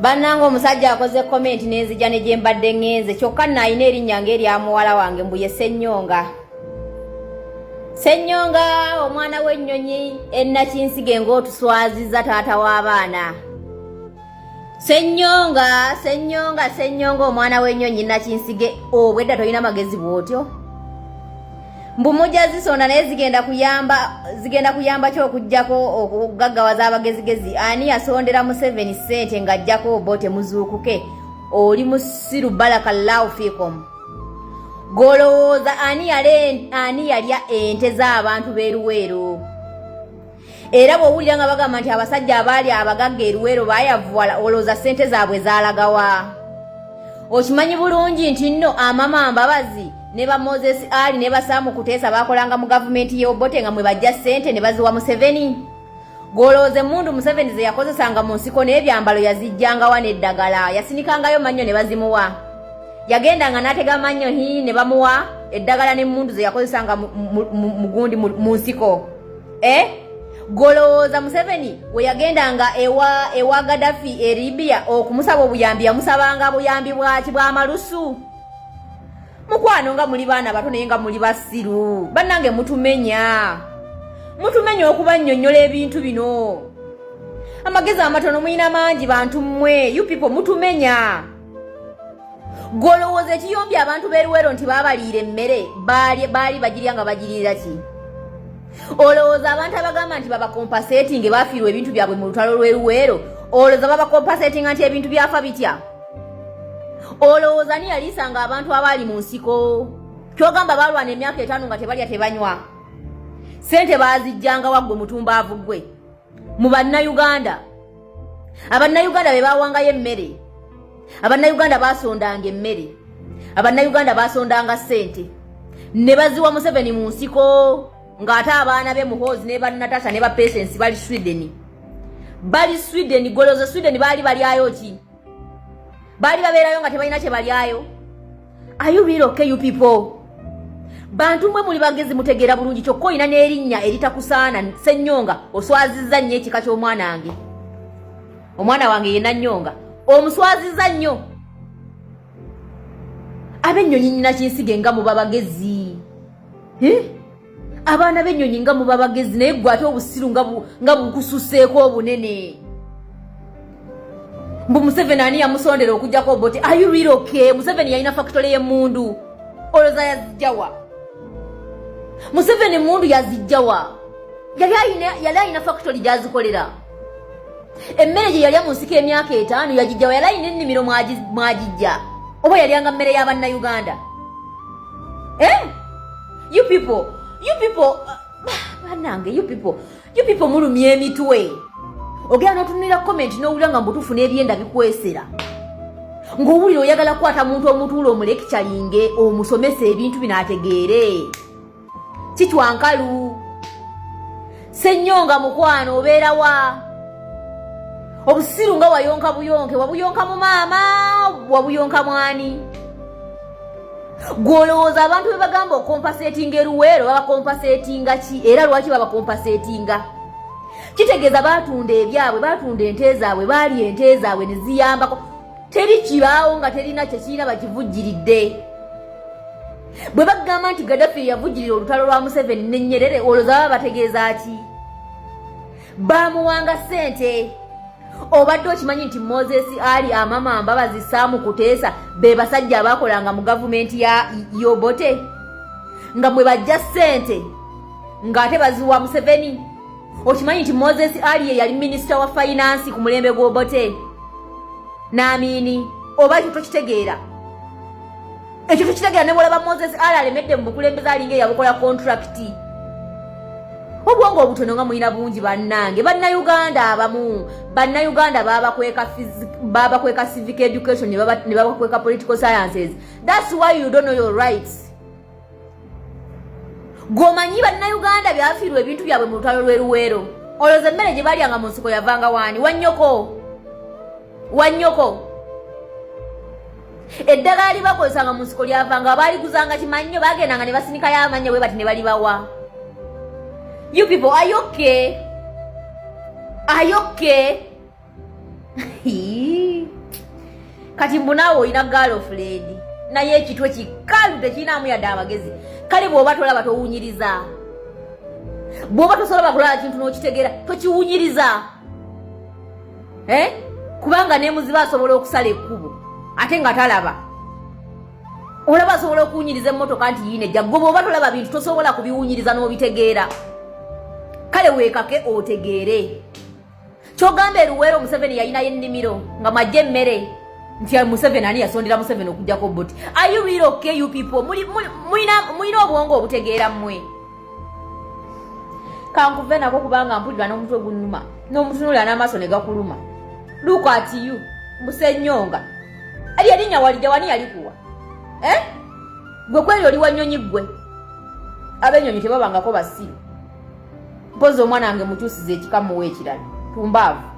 Bannange omusajja akoze comment nenzija ne gyembadde ngenze kyokka nayina erinnya ng'erya muwala wange mbuye Ssennyonga. Ssennyonga omwana w'ennyonyi ennakinsige ng'otuswaziza taata w'abaana. Ssennyonga omwana w'ennyonyi nnakinsige obwedda tolina magezi bw'otyo. Mbu mujja zisonda naye zigenda kuyamba ky'okuggyako okugaggawaza abagezigezi. Ani yasondera Museveni ssente ng'ajjako Obote muzuukuke? Oli musiru barakallahu fiikum. Golowooza ani yalya ente z'abantu b'eruweero? Era bw'owulira nga bagamba nti abasajja abaali abagagga eruweero baayavuwala olowooza ssente zaabwe zaalagawa? Okimanyi bulungi nti nno amama Mbabazi ne ba Moses Ali ne basaamu kuteesa bakolanga mu gavumenti y'Obote nga mwe bajja ssente ne baziwa Museveni. Golowooza emmundu Museveni ze yakozesanga mu nsiko n'ebyambalo yazijjangawa n'eddagala yasinikangayo mannyo ne bazimuwa. Yagendanga n'atega mannyo ne bamuwa eddagala n'emmundu ze yakozesanga mugundi mu nsiko. Golowooza Museveni we yagendanga ewa Gaddafi e Libya okumusaba obuyambi yamusabanga buyambi bwaki bw'amalusu. Mukwano nga muli baana bato naye nga muli basiru. Bannange mutumenya okubannyonnyola ebintu bino. Amagezi amatono muyina mangi bantu mmwe. You people mutumenya. Golowooza ekiyombi abantu b'eruweero nti baabaliira emmere baali bagirya nga bagiriira ki? Olowooza abantu abagamba nti babakompasetinge baafiirwa ebintu byabwe mu lutalo lw'eruweero olowooza babakompasetinga nti ebintu byafa bitya? Olowooza ni yaliisanga abantu abaali mu nsiko kyogamba baalwana emyaka 5 nga tebalya tebanywa ssente baazijjanga waggwe mutumbaavu gwe mu bannayuganda. Abannayuganda be baawangayo emmere, abannayuganda baasondanga emmere, abannayuganda baasondanga ssente ne baziwa Museveni mu nsiko ng'ate abaana be Muhoozi ne bannatasha ne ba Patience bali Sweden. Golowooza Sweden baali balyayo ki? Baali babeerayo nga tebalina kye balyayo? Are you real okay you people? Bantu mwe muli bagezi mutegeera bulungi kyokka olina n'erinnya eritakusaana. Ssennyonga oswazizza nnyo ekika ky'omwana wange. Omwana wange yenna Nnyonga omuswazizza nnyo. Ab'ennyonyi nnakinsige nga muba bagezi. Abaana b'ennyonyi nga muba bagezi naye ggwe ate obusiru nga bukususeeko obunene. Mbu Museveni ani yamusondera okujjako Obote? Are you real okay? Museveni yalina factory y'emmundu. Olowooza yazijjawa? Museveni emmundu yazijjawa? Yali alina factory gy'azikolera. Emmere gye yalya mu nsiko emyaka 5 yagijjawa? Yali alina ennimiro mwagijja? Oba yalyanga mmere y'Abannayuganda? You people, bannange, you people mulumya emitwe. Ogera n'otunulira comment n'owulira nga mbutuufu n'ebyenda bikwesera. Ng'owulira oyagala kukwata muntu omutuula omulekitalinge omusomesa ebintu bino ategeere. Kitwankalu. Ssennyonga mukwano obeera wa? Obusiru nga wayonka buyonke, wabuyonka mu maama, wabuyonka mwani? Gwolowooza abantu be bagamba okompasetinga eruweero babakompasetinga ki? Era lwaki babakompasetinga? Kitegeeza baatunda ebyabwe, baatunda ente zaabwe, baali ente zaabwe ne ziyambako. Teri kibaawo nga terina kyekirina bakivujjiridde. Bwe bagamba nti Gaddafi yavujjirira olutalo lwa Museveni ne Nyerere olowooza baba bategeeza ki? Baamuwanga ssente. Obadde okimanyi nti Moses Ali, amama Mbabazi, Saamu Kuteesa be basajja abaakolanga mu gavumenti y'Obote nga mwe bajja ssente ng'ate baziwa Museveni? Okimanyi nti Moses Ali ye yali minisita wa finance ku mulembe gw'Obote? Naamini oba ekyo tokitegeera? Ekyo tokitegeera ne bw'olaba Moses Ali alemedde mu bukulembeze alinga eyabukola kontrakiti? Obwongo obutono nga mulina bungi bannange. Bannayuganda abamu, bannayuganda babakweka civic education ne babakweka political sciences. That's why you don't know your rights. Gomanyi bannayuganda byafiirwa ebintu byabwe mu lutalo lw'eruweero. Olowooza emmere gye balyanga mu nsiko yavanga waani? Wannyoko. Eddagala libakozesanga mu nsiko lyavanga baaliguzanga kimannyo bagendanga ne basinikayo amannyo bwe bati ne balibawa. You people, are you okay? Are you okay? kati mbunawo olina girlfriend naye ekitwe kikalu tekinamu yadde amagezi kale bw'oba tolaba towunyiriza bw'oba tosobola kulaba kintu n'okitegeera tokiwunyiriza kubanga nemuziba asobola okusala ekkubo ate nga talaba olaba asobola okuwunyiriza emmotoka nti yinejja gwe bw'oba tolaba bintu tosobola kubiwunyiriza n'obitegeera kale weekake otegeere kyogamba eruweero Museveni yalinayo ennimiro nga mwajja emmere nti Museveni ani yasondera Museveni okujjako boti are you really okay you people mulina obwongo obutegeera mmwe kankuve nako kubanga mpulira n'omutwe gunnuma n'omutunulira n'amaaso ne gakuluma look at you Musenyonga ali yalinya walija wani yalikuwa gwe kweli oli wanyonyi gwe abenyonyi tebabangako basiru mpozi omwana wange mutuusize ekikamuwa ekirala tumbaavu